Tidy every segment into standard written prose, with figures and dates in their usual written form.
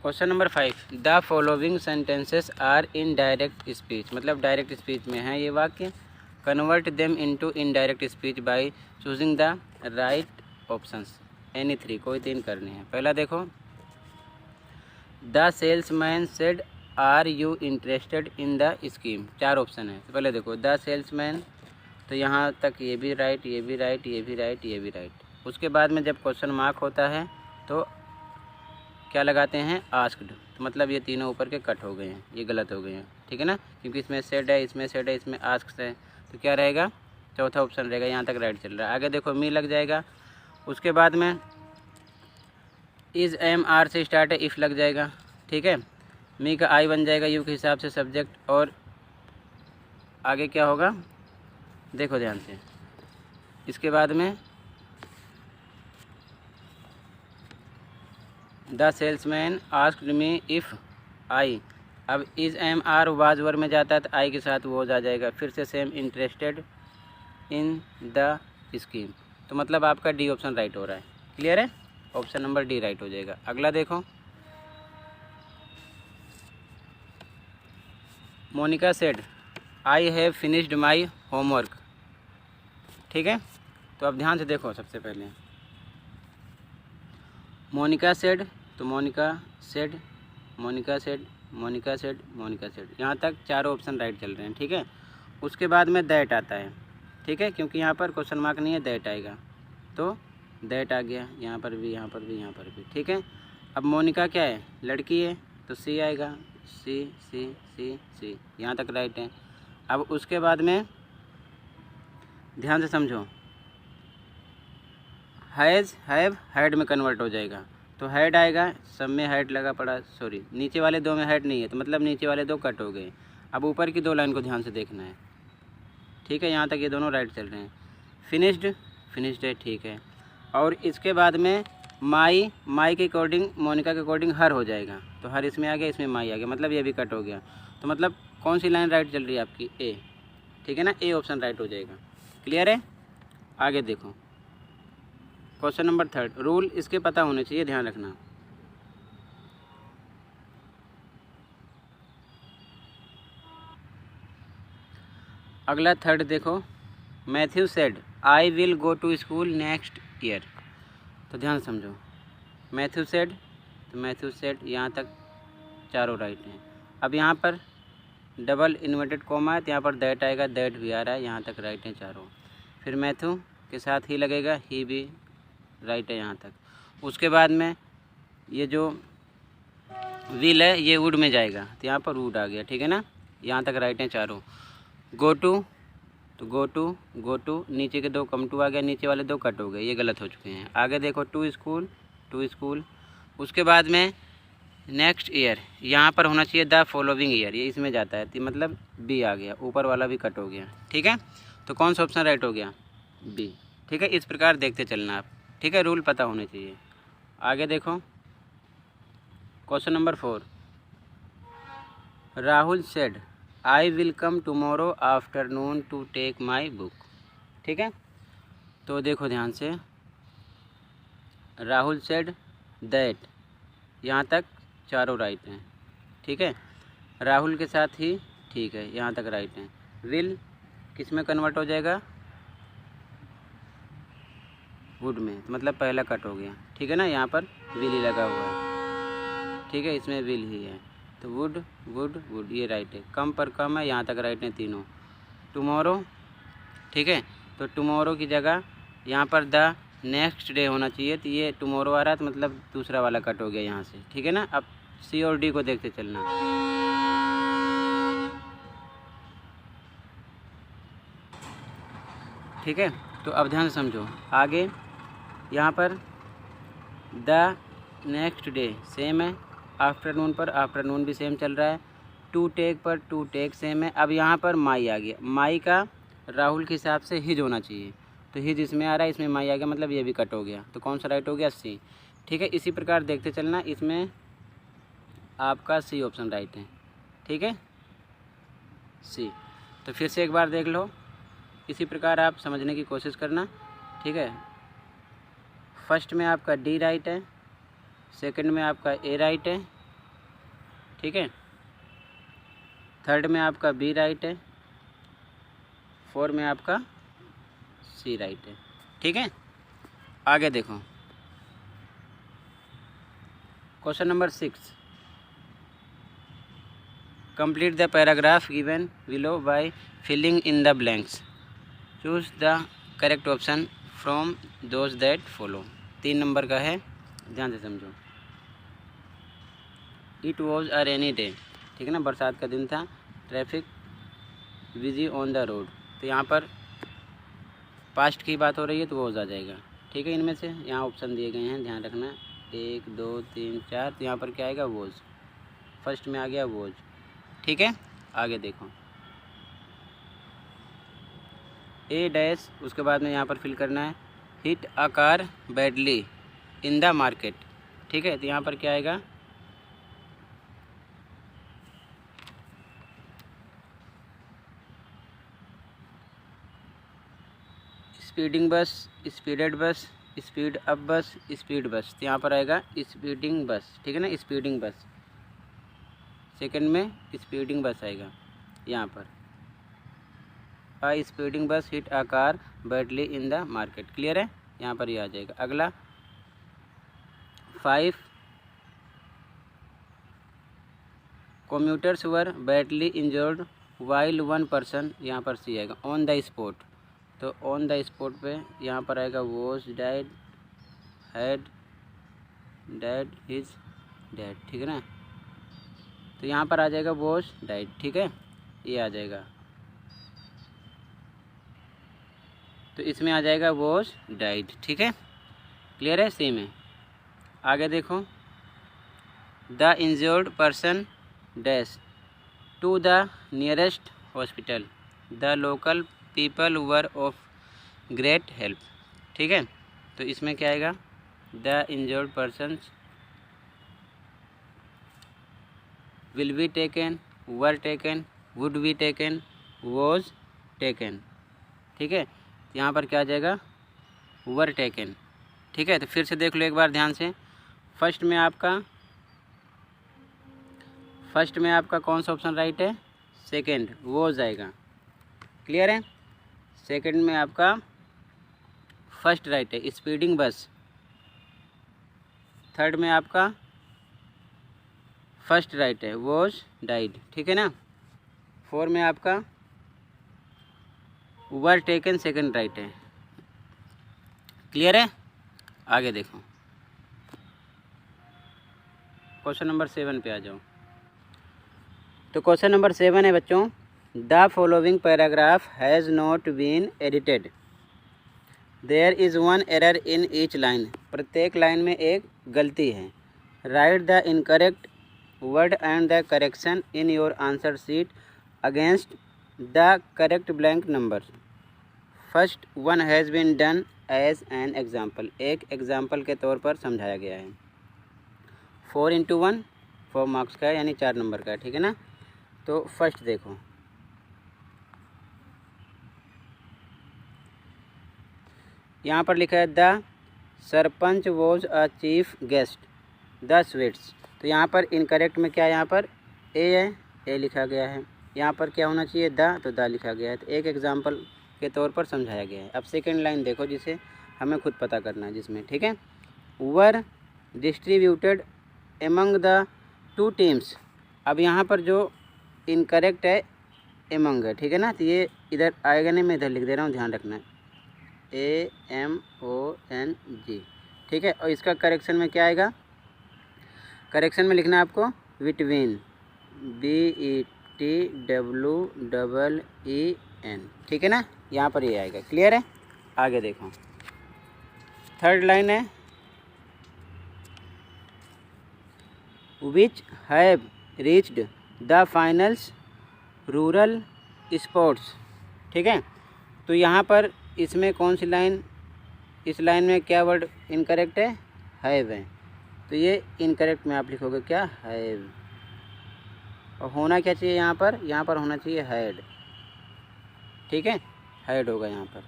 Question number 5, the following sentences are in direct speech, मतलब direct speech में है ये वाक्य। Convert them into indirect speech by choosing the right options, any 3, कोई 3 करने हैं। पहला देखो, the salesman said are you interested in the scheme, 4 option है। तो पहले देखो द सेल्समैन, तो यहाँ तक ये भी राइट, ये भी राइट, ये भी राइट, ये भी राइट। उसके बाद में जब क्वेश्चन मार्क होता है तो क्या लगाते हैं, आस्क्ड, तो मतलब ये तीनों ऊपर के कट हो गए हैं, ये गलत हो गए हैं, ठीक है ना, क्योंकि इसमें सेड है, इसमें सेड है, इसमें आस्क्ड है, तो क्या रहेगा, चौथा ऑप्शन रहेगा। यहाँ तक राइट चल रहा है। आगे देखो मी लग जाएगा। उसके बाद में इज़ एम आर से स्टार्ट है, इफ़ लग जाएगा, ठीक है। मी का आई बन जाएगा यू के हिसाब से सब्जेक्ट, और आगे क्या होगा देखो ध्यान से। इसके बाद में the salesman asked me if I, अब इज़ एम आर वाज वर में जाता है तो आई के साथ वो आ जाएगा, फिर से same interested in the scheme, तो मतलब आपका डी ऑप्शन राइट हो रहा है। क्लियर है, ऑप्शन नंबर डी राइट हो जाएगा। अगला देखो, Monica said I have finished my homework, ठीक है। तो अब ध्यान से देखो, सबसे पहले मोनिका सेड, तो Monica said, Monica said, Monica said, Monica said, यहाँ तक चारों ऑप्शन राइट चल रहे हैं, ठीक है। उसके बाद में दैट आता है, ठीक है, क्योंकि यहाँ पर क्वेश्चन मार्क नहीं है, दैट आएगा, तो दैट आ गया, यहाँ पर भी, यहाँ पर भी, यहाँ पर भी, ठीक है। अब मोनिका क्या है, लड़की है, तो सी आएगा, सी सी सी सी, यहाँ तक राइट है। अब उसके बाद में ध्यान से समझो, हैज़ हैव हैड में कन्वर्ट हो जाएगा, तो हैड आएगा, सब में हैड लगा पड़ा, सॉरी नीचे वाले दो में हैड नहीं है, तो मतलब नीचे वाले दो कट हो गए। अब ऊपर की 2 लाइन को ध्यान से देखना है, ठीक है। यहाँ तक ये दोनों राइट चल रहे हैं। फिनिश्ड, फिनिश्ड है, ठीक है। और इसके बाद में माई, माई के अकॉर्डिंग, मोनिका के अकॉर्डिंग हर हो जाएगा, तो हर इसमें आ गया, इसमें माई आ गया, मतलब ये भी कट हो गया। तो मतलब कौन सी लाइन राइट चल रही है आपकी, ए, ठीक है ना, ए ऑप्शन राइट हो जाएगा। क्लियर है। आगे देखो, क्वेश्चन नंबर 3, रूल इसके पता होने चाहिए, ध्यान रखना। अगला 3 देखो, Matthew said I will go to school next year, तो ध्यान समझो, मैथ्यू सेड, तो मैथ्यू सेड यहाँ तक चारों राइट हैं। अब यहाँ पर डबल इन्वर्टेड कॉमा है, तो यहाँ पर दैट आएगा, दैट भी आ रहा है, यहाँ तक राइट हैं चारों। फिर मैथ्यू के साथ ही लगेगा, ही भी राइट है यहाँ तक। उसके बाद में ये जो विल है ये वुड में जाएगा, तो यहाँ पर वुड आ गया, ठीक है ना, यहाँ तक राइट हैं चारों। गो टू, तो गो टू, गो टू, नीचे के 2 कम टू आ गया, नीचे वाले 2 कट हो गए, ये गलत हो चुके हैं। आगे देखो, टू स्कूल, टू स्कूल। उसके बाद में नेक्स्ट ईयर, यहाँ पर होना चाहिए द फॉलोइंग ईयर, ये इसमें जाता है, तो मतलब बी आ गया, ऊपर वाला भी कट हो गया, ठीक है। तो कौन सा ऑप्शन राइट हो गया, बी, ठीक है। इस प्रकार देखते चलना आप, ठीक है, रूल पता होने चाहिए। आगे देखो, question number 4, Rahul said I will come tomorrow afternoon to take my book, ठीक है। तो देखो ध्यान से, राहुल सेड दैट, यहाँ तक चारों राइट हैं, ठीक है। राहुल के साथ ही ठीक है, यहाँ तक राइट हैं। विल किस में कन्वर्ट हो जाएगा, वुड में, तो मतलब पहला कट हो गया, ठीक है ना, यहाँ पर विल ही लगा हुआ है, ठीक है, इसमें विल ही है, तो वुड वुड वुड, ये राइट है। कम पर कम है, यहाँ तक राइट है तीनों। टुमारो, ठीक है, तो टुमारो की जगह यहाँ पर द नेक्स्ट डे होना चाहिए, तो ये टुमारो आ रहा है, तो मतलब दूसरा वाला कट हो गया यहाँ से, ठीक है ना। अब सी और डी को देखते चलना, ठीक है। तो अब ध्यान से समझो, आगे यहाँ पर द नेक्स्ट डे सेम है, आफ्टरनून पर आफ्टरनून भी सेम चल रहा है, टू टेक पर टू टेक सेम है। अब यहाँ पर माई आ गया, माई का राहुल के हिसाब से हिज होना चाहिए, तो हिज इसमें आ रहा है, इसमें माई आ गया, मतलब ये भी कट हो गया, तो कौन सा राइट हो गया, सी, ठीक है। इसी प्रकार देखते चलना, इसमें आपका सी ऑप्शन राइट है, ठीक है, सी। तो फिर से एक बार देख लो, इसी प्रकार आप समझने की कोशिश करना, ठीक है। फर्स्ट में आपका डी राइट है, सेकंड में आपका ए राइट है, ठीक है। थर्ड में आपका बी राइट है, 4 में आपका सी राइट है। ठीक है, आगे देखो question number 6। Complete the paragraph given below by filling in the blanks. Choose the correct option from those that follow. 3 number का है, ध्यान से समझो। It was a rainy day, ठीक है ना, बरसात का दिन था। Traffic busy on the road, तो यहाँ पर पास्ट की बात हो रही है तो वॉज आ जाएगा। ठीक है, इनमें से यहाँ ऑप्शन दिए गए हैं, ध्यान रखना 1 2 3 4, तो यहाँ पर क्या आएगा वॉज, फर्स्ट में आ गया वॉज। ठीक है, आगे देखो ए डैश, उसके बाद में यहाँ पर फिल करना है hit a car badly in the market. ठीक है, तो यहाँ पर क्या आएगा स्पीडिंग बस, स्पीडेड बस, स्पीड अप बस, स्पीड बस, तो यहाँ पर आएगा स्पीडिंग बस। ठीक है ना, स्पीडिंग बस, सेकंड में स्पीडिंग बस आएगा यहाँ पर। स्पीडिंग बस hit a car badly in the market, clear है, यहाँ पर ये आ जाएगा। अगला 5 कम्यूटर्स वर बैडली इंजर्ड वाइल 1 पर्सन, यहाँ पर सी आएगा ऑन द स्पॉट, तो ऑन द स्पॉट पे यहाँ पर आएगा was dad had dad his dad. ठीक है ना, तो यहाँ पर आ जाएगा वॉज डाइड। ठीक है, ये आ जाएगा, तो इसमें आ जाएगा वॉज डाइड। ठीक है, क्लियर है, सेम है। आगे देखो the injured person dash to the nearest hospital, the local people were of great help. ठीक है, तो इसमें क्या आएगा the injured person will be taken, were taken, would be taken, was taken. ठीक है, यहाँ पर क्या आ जाएगा वर टेकन। ठीक है, तो फिर से देख लो एक बार ध्यान से। फर्स्ट में आपका कौन सा ऑप्शन राइट है, सेकंड वॉज आएगा, क्लियर है। सेकंड में आपका फर्स्ट राइट है स्पीडिंग बस, थर्ड में आपका फर्स्ट राइट है वॉज डाइड। ठीक है ना, 4 में आपका वर टेकन सेकंड राइट है, क्लियर है। आगे देखो क्वेश्चन नंबर 7 पे आ जाओ। तो क्वेश्चन नंबर 7 है बच्चों, the following paragraph has not been edited, there is 1 error in each line, प्रत्येक लाइन में एक गलती है। Write the incorrect word and the correction in your answer sheet against the correct blank number. First one has been done as an example, एक example के तौर पर समझाया गया है। 4×1 4 मार्क्स का है, यानी 4 नंबर का है। ठीक है ना, तो फर्स्ट देखो यहाँ पर लिखा है the sarpanch was a chief guest the sweets, तो यहाँ पर इनकरेक्ट में क्या है, यहाँ पर ए है, ए लिखा गया है। यहाँ पर क्या होना चाहिए द, तो द लिखा गया है। तो एक एग्जाम्पल के तौर पर समझाया गया है। अब सेकंड लाइन देखो जिसे हमें खुद पता करना है जिसमें, ठीक है, वर डिस्ट्रीब्यूटेड एमंग द 2 टीम्स। अब यहाँ पर जो इनकरेक्ट है एमंग है, ठीक है ना, तो ये इधर आएगा नहीं, मैं इधर लिख दे रहा हूँ, ध्यान रखना है AMONG। ठीक है, और इसका करेक्शन में क्या आएगा, करेक्शन में लिखना है आपको बिटवीन BETWEEN। ठीक है ना, यहाँ पर ये आएगा, क्लियर है। आगे देखो थर्ड लाइन है which have reached the finals rural sports. ठीक है, तो यहाँ पर इसमें कौन सी लाइन, इस लाइन में क्या वर्ड इनकरेक्ट है, हैव है, तो ये इनकरेक्ट में आप लिखोगे क्या, हैव। और होना क्या चाहिए यहाँ पर होना चाहिए हैड। ठीक है, हैड होगा यहाँ पर,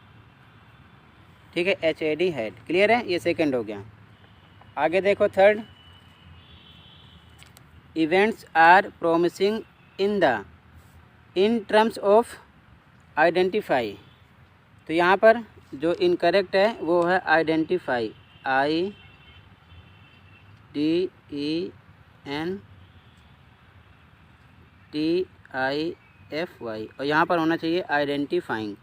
ठीक है, HAD हैड, क्लियर है। ये सेकंड हो गया। आगे देखो third, events are promising in terms of identify. तो यहाँ पर जो इनकरेक्ट है वो है आइडेंटिफाई, IDENTIFY, और यहाँ पर होना चाहिए आइडेंटिफाइंग,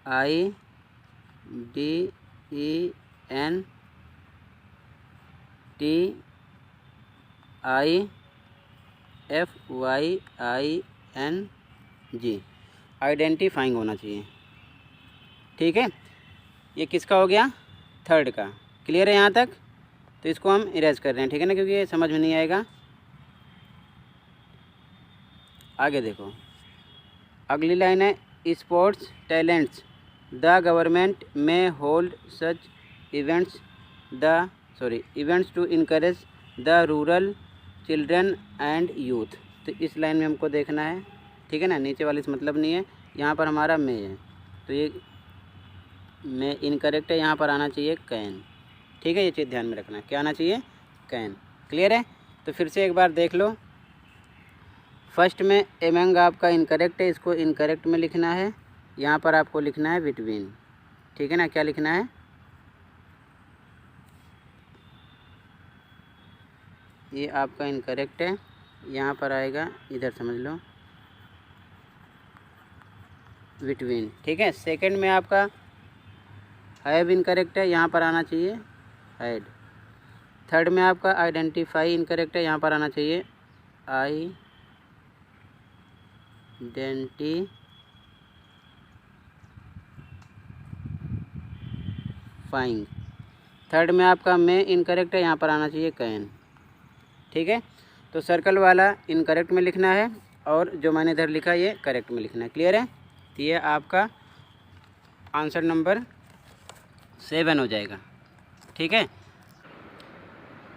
IDENTIFYING, आइडेंटिफाइंग होना चाहिए। ठीक है, ये किसका हो गया? थर्ड का। क्लियर है यहाँ तक? तो इसको हम इरेज कर रहे हैं, ठीक है ना, क्योंकि ये समझ में नहीं आएगा। आगे देखो, अगली लाइन है sports talents, the government may hold such events to encourage the rural children and youth. तो इस लाइन में हमको देखना है, ठीक है ना, नीचे वाले से मतलब नहीं है। यहाँ पर हमारा में है, तो ये में इनकरेक्ट है, यहाँ पर आना चाहिए कैन। ठीक है, ये चीज़ ध्यान में रखना है, क्या आना चाहिए? कैन। क्लियर है? तो फिर से एक बार देख लो। फर्स्ट में एमंग आपका इनकरेक्ट है, इसको इनकरेक्ट में लिखना है। यहाँ पर आपको लिखना है बिटवीन, ठीक है ना, क्या लिखना है? ये आपका इनकरेक्ट है, यहाँ पर आएगा, इधर समझ लो, बिटवीन। ठीक है, सेकंड में आपका हैव इनकरेक्ट है, यहाँ पर आना चाहिए हैड। थर्ड में आपका आइडेंटिफाई इनकरेक्ट है, यहाँ पर आना चाहिए आइडेंटिफाइंग। थर्ड में आपका में इनकरेक्ट है, यहाँ पर आना चाहिए कैन। ठीक है, तो सर्कल वाला इनकरेक्ट में लिखना है और जो मैंने इधर लिखा ये करेक्ट में लिखना है। क्लियर है? तो ये आपका आंसर नंबर 7 हो जाएगा। ठीक है,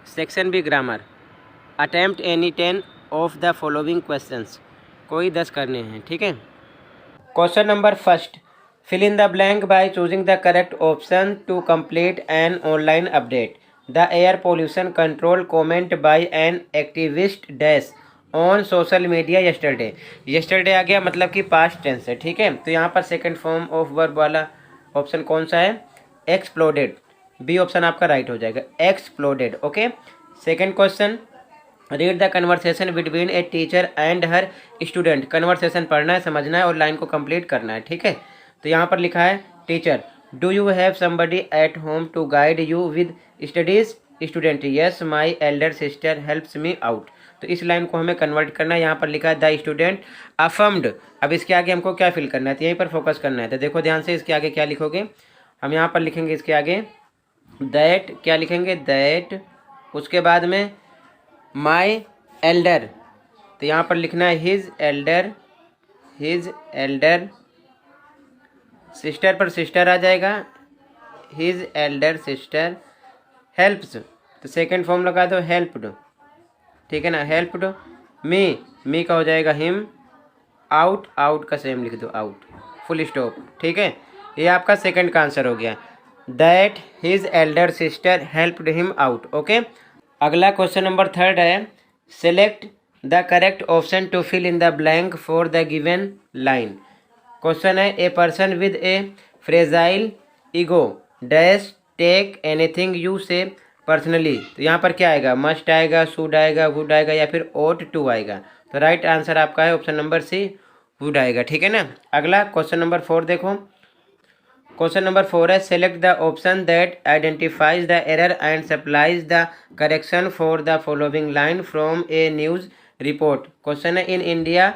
section B grammar, attempt any 10 of the following questions, कोई 10 करने हैं। ठीक है, question number first, fill in the blank by choosing the correct option to complete an online update. The air pollution control comment by an activist dash on social media yesterday. Yesterday आ गया, मतलब कि past tense है। ठीक है, तो यहाँ पर सेकंड फॉर्म ऑफ वर्ब वाला ऑप्शन कौन सा है? एक्सप्लोडेड। बी ऑप्शन आपका राइट हो जाएगा, exploded. Okay, second question, read the conversation between a teacher and her student. Conversation पढ़ना है, समझना है और लाइन को कंप्लीट करना है। ठीक है, तो यहाँ पर लिखा है teacher, do you have somebody at home to guide you with studies? Student, yes my elder sister helps me out. तो इस लाइन को हमें कन्वर्ट करना है। यहाँ पर लिखा है द स्टूडेंट अफर्म्ड। अब इसके आगे हमको क्या फिल करना है? तो यहीं पर फोकस करना है। तो देखो ध्यान से, इसके आगे क्या लिखोगे? हम यहाँ पर लिखेंगे इसके आगे दैट, क्या लिखेंगे? दैट। उसके बाद में माई एल्डर, तो यहाँ पर लिखना है हिज एल्डर सिस्टर, पर सिस्टर आ जाएगा, हिज एल्डर सिस्टर हेल्प्स, तो सेकेंड फॉर्म लगा दो हेल्प्ड। ठीक है ना, हेल्प्ड मी का हो जाएगा हिम, आउट का सेम लिख दो, आउट, फुल स्टॉप। ठीक है, ये आपका सेकंड का आंसर हो गया, that his elder sister helped him out. Okay, अगला क्वेश्चन नंबर थर्ड है, select the correct option to fill in the blank for the given line. Question है, a person with a fragile ego dash take anything you say personally. तो यहाँ पर क्या आएगा? Must आएगा, should आएगा, would आएगा या फिर ought टू आएगा। तो राइट आंसर आपका है ऑप्शन नंबर सी, वुड आएगा। ठीक है ना, अगला क्वेश्चन नंबर 4 देखो। क्वेश्चन नंबर 4 है, select the option that identifies the error and supplies the correction for the following line from a news report. Question है, in India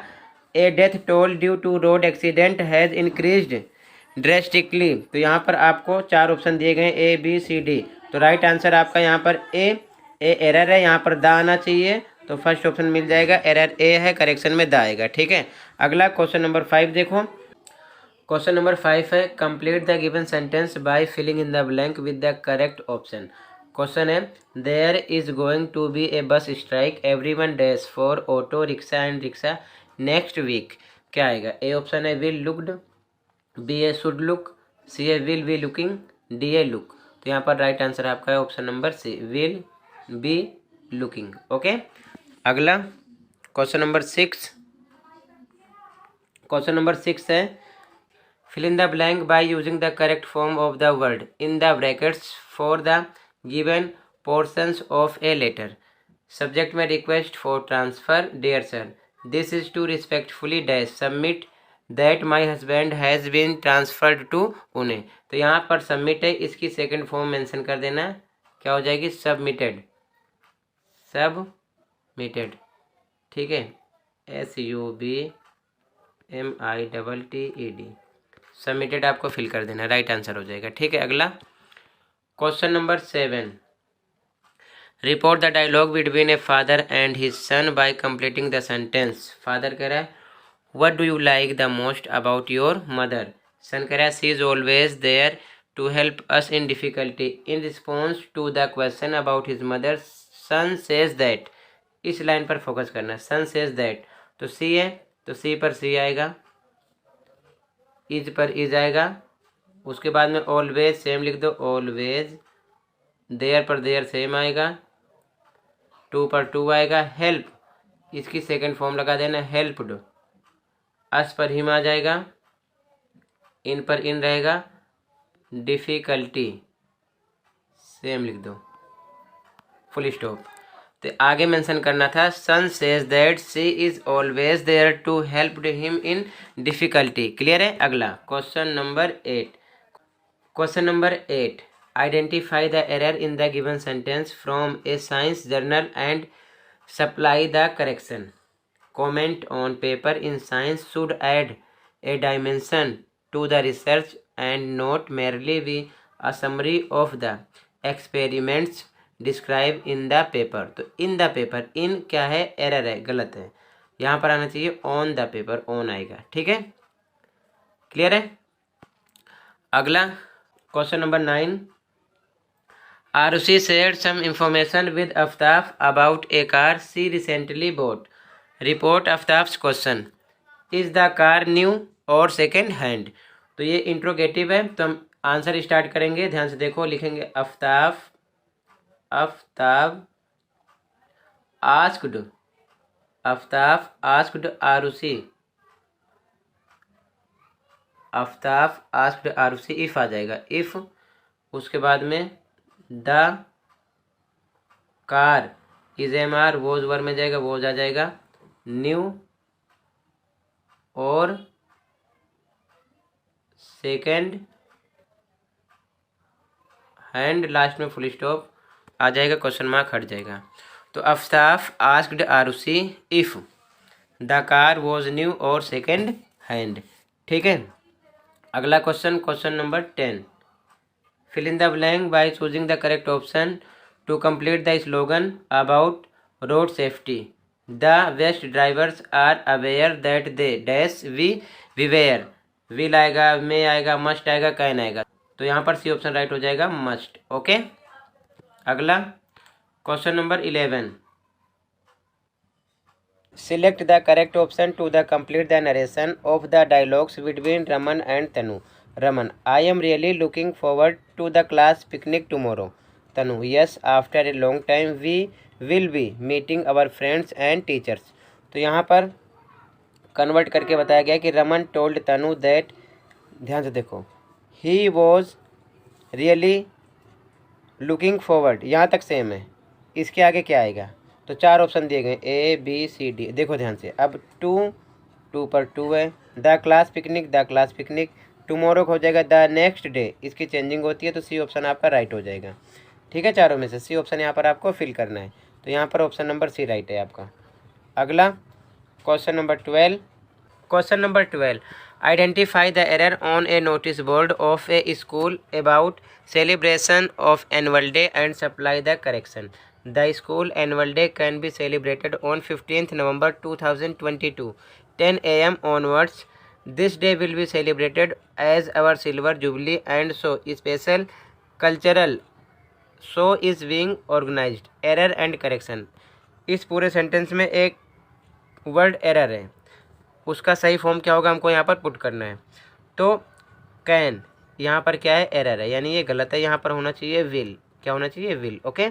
a death toll due to road accident has increased drastically. तो यहाँ पर आपको 4 option दिए गए, A B C D. तो right answer आपका यहाँ पर ए एरर है, यहाँ पर द आना चाहिए, तो फर्स्ट ऑप्शन मिल जाएगा, एरर ए है, करेक्शन में द आएगा। ठीक है, अगला क्वेश्चन नंबर 5 देखो। क्वेश्चन नंबर 5 है, complete the given sentence by filling in the blank with the correct option. Question है, there is going to be a bus strike, everyone dash for auto rickshaw and rickshaw next week. क्या आएगा? A option है will looked, B a should look, C a will be looking, D a look. तो यहाँ पर right answer आपका है option number C, will be looking. Okay, अगला question number 6। Question number 6 है fill in the blank by using the correct form of the word in the brackets for the given portions of a letter. Subject में request for transfer. Dear sir, this is to respectfully dash submit that my husband has been transferred to Pune. तो यहाँ पर submit है, इसकी second form mention कर देना, क्या हो जाएगी submitted. सबमिटेड, ठीक है, SUBMITTED, सबमिटेड आपको फिल कर देना, राइट आंसर हो जाएगा। ठीक है, अगला question number 7। Report the dialogue between a father and his son by completing the sentence. Father कह रहा है what do you like the most about your mother. Son कह रहा है she is always there to help us in difficulty. In response to the question about his mother son says that. इस लाइन पर focus करना, son says that, तो सी है तो सी पर सी आएगा, इज पर इज आएगा, उसके बाद में ऑलवेज सेम लिख दो, ऑलवेज, देयर पर देयर सेम आएगा, टू पर टू आएगा, हेल्प इसकी सेकंड फॉर्म लगा देना हेल्प्ड, अस पर हिम आ जाएगा, इन पर इन रहेगा, डिफिकल्टी सेम लिख दो, फुल स्टॉप। तो आगे मेंशन करना था son says that she is always there to help him in difficulty. Clear है। अगला question number 8। Question number 8, identify the error in the given sentence from a science journal and supply the correction. Comment on paper in science should add a dimension to the research and not merely be a summary of the experiments describe in the paper. तो in the paper, इन क्या है, error है, गलत है, यहाँ पर आना चाहिए ऑन द पेपर, ऑन आएगा। ठीक है, क्लियर है। अगला question number 9, Arushi shared some information with Aftab about a car she recently bought. Report Aftab's question, is the car new और सेकेंड हैंड। तो ये इंट्रोगेटिव है, तो हम आंसर स्टार्ट करेंगे, ध्यान से देखो, लिखेंगे Aftab asked Arushi, Aftab asked Arushi, if आ जाएगा, इफ, उसके बाद में the car is am are, was were में जाएगा, वोज आ जाएगा, न्यू और सेकेंड हैंड, लास्ट में फुल स्टॉप आ जाएगा, क्वेश्चन मार्क हट जाएगा। तो Aftab asked Arushi if the car was new और सेकेंड हैंड। ठीक है, अगला question, question number 10, fill in the blank by choosing the correct option to complete the slogan about road safety. The best drivers are aware that they dash we were. Will आएगा, may आएगा, must आएगा, can आएगा, तो यहाँ पर C option right हो जाएगा, must. Okay, अगला question number 11, select the correct option to the complete the narration of the dialogues between Raman and Tanu. Raman, I am really looking forward to the class picnic tomorrow. Tanu, yes after a long time we will be meeting our friends and teachers. तो यहाँ पर convert करके बताया गया कि Raman told Tanu that, ध्यान से देखो, he was really looking forward, यहाँ तक सेम है, इसके आगे क्या आएगा, तो 4 ऑप्शन दिए गए, ए बी सी डी, देखो ध्यान से। अब टू पर टू है, द क्लास पिकनिक, टुमारो हो जाएगा द नेक्स्ट डे, इसकी चेंजिंग होती है, तो सी ऑप्शन आपका राइट हो जाएगा। ठीक है, चारों में से सी ऑप्शन यहाँ पर आपको फिल करना है, तो यहाँ पर ऑप्शन नंबर सी राइट है आपका। अगला question number 12। Question number 12, identify the error on A notice board of A school about celebration of annual day and supply the correction. The school annual day can be celebrated on 15th November 2022, 10 a.m. onwards. This day will be celebrated as our silver jubilee and so special cultural show is being organized. Error and correction. इस पूरे sentence में एक word error है, उसका सही form क्या होगा हमको यहाँ पर पुट करना है। तो कैन, यहाँ पर क्या है, एरर है, यानी ये गलत है, यहाँ पर होना चाहिए विल, क्या होना चाहिए, विल। ओके।